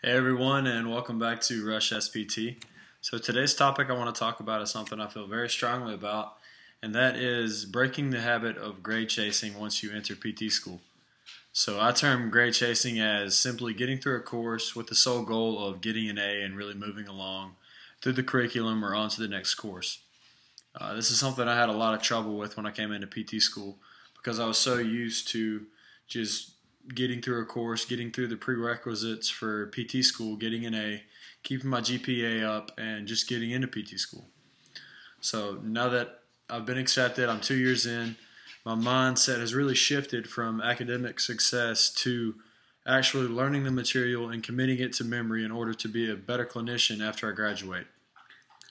Hey everyone, and welcome back to Rush SPT. So today's topic I want to talk about is something I feel very strongly about, and that is breaking the habit of grade chasing once you enter PT school. So I term grade chasing as simply getting through a course with the sole goal of getting an A and really moving along through the curriculum or on to the next course. This is something I had a lot of trouble with when I came into PT school because I was so used to just getting through a course, getting through the prerequisites for PT school, getting an A, keeping my GPA up, and just getting into PT school. So now that I've been accepted, I'm 2 years in, my mindset has really shifted from academic success to actually learning the material and committing it to memory in order to be a better clinician after I graduate.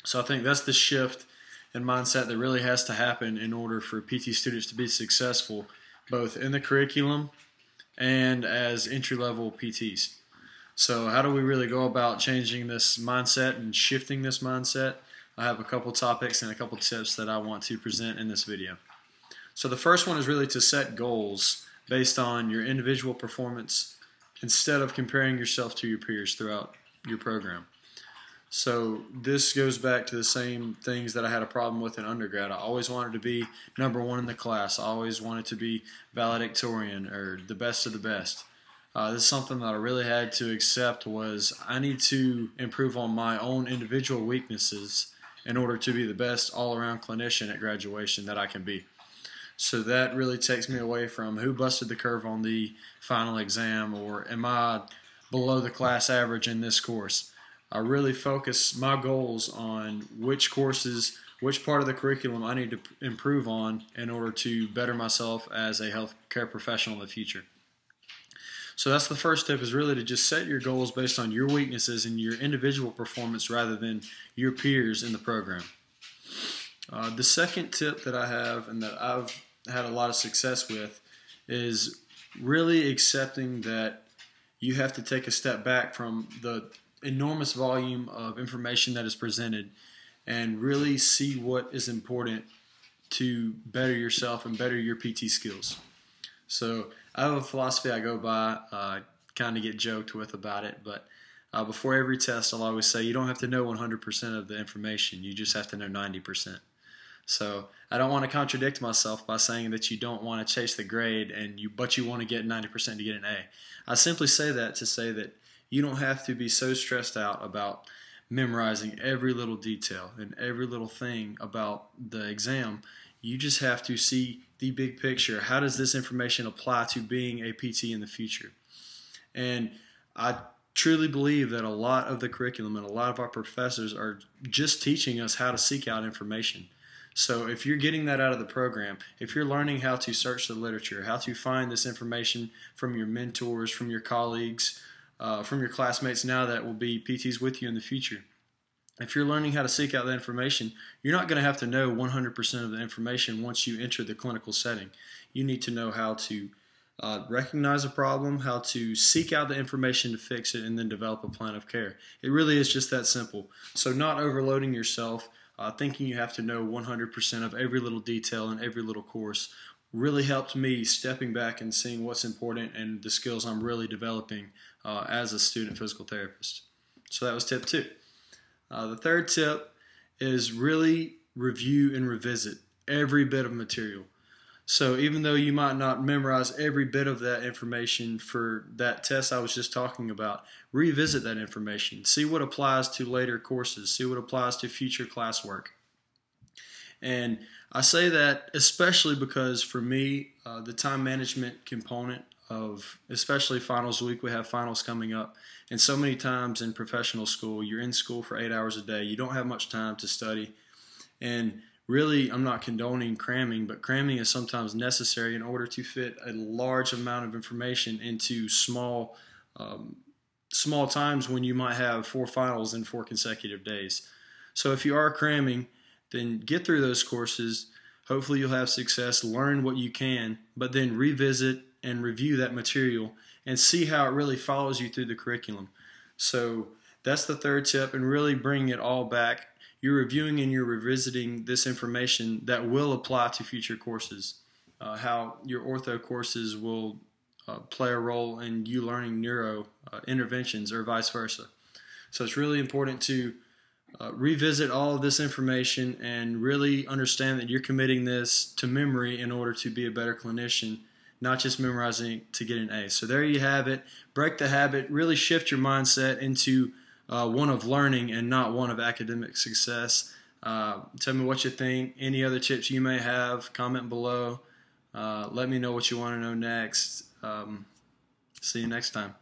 So I think that's the shift in mindset that really has to happen in order for PT students to be successful both in the curriculum and as entry-level PTs. So how do we really go about changing this mindset and shifting this mindset? I have a couple topics and a couple tips that I want to present in this video. So the first one is really to set goals based on your individual performance instead of comparing yourself to your peers throughout your program. So this goes back to the same things that I had a problem with in undergrad. I always wanted to be number one in the class. I always wanted to be valedictorian or the best of the best. This is something that I really had to accept was I need to improve on my own individual weaknesses in order to be the best all-around clinician at graduation that I can be. So that really takes me away from who busted the curve on the final exam or am I below the class average in this course. I really focus my goals on which courses, which part of the curriculum I need to improve on in order to better myself as a healthcare professional in the future. So that's the first tip, is really to just set your goals based on your weaknesses and your individual performance rather than your peers in the program. The second tip that I have and that I've had a lot of success with is really accepting that you have to take a step back from the enormous volume of information that is presented and really see what is important to better yourself and better your PT skills. So I have a philosophy I go by, kind of get joked with about it, but before every test I'll always say you don't have to know 100% of the information, you just have to know 90%. So I don't want to contradict myself by saying that you don't want to chase the grade but you want to get 90% to get an A. I simply say that to say that you don't have to be so stressed out about memorizing every little detail and every little thing about the exam. You just have to see the big picture. How does this information apply to being a PT in the future? And I truly believe that a lot of the curriculum and a lot of our professors are just teaching us how to seek out information. So if you're getting that out of the program, if you're learning how to search the literature, how to find this information from your mentors, from your colleagues, from your classmates now that will be PTs with you in the future. If you're learning how to seek out the information, you're not going to have to know 100% of the information once you enter the clinical setting. You need to know how to recognize a problem, how to seek out the information to fix it, and then develop a plan of care. It really is just that simple. So not overloading yourself, thinking you have to know 100% of every little detail in every little course really helped me stepping back and seeing what's important and the skills I'm really developing as a student physical therapist. So that was tip 2. The third tip is really review and revisit every bit of material. So even though you might not memorize every bit of that information for that test I was just talking about, revisit that information. See what applies to later courses. See what applies to future classwork. And I say that especially because for me, the time management component of especially finals week, we have finals coming up, and so many times in professional school, you're in school for 8 hours a day. You don't have much time to study, and really, I'm not condoning cramming, but cramming is sometimes necessary in order to fit a large amount of information into small times when you might have 4 finals in 4 consecutive days. So if you are cramming, then get through those courses. Hopefully you'll have success, learn what you can, but then revisit and review that material and see how it really follows you through the curriculum. So that's the third tip, and really bringing it all back. You're reviewing and you're revisiting this information that will apply to future courses. How your ortho courses will play a role in you learning neuro interventions or vice versa. So it's really important to revisit all of this information and really understand that you're committing this to memory in order to be a better clinician, not just memorizing it to get an A. So there you have it. Break the habit. Really shift your mindset into one of learning and not one of academic success. Tell me what you think. Any other tips you may have, comment below. Let me know what you want to know next. See you next time.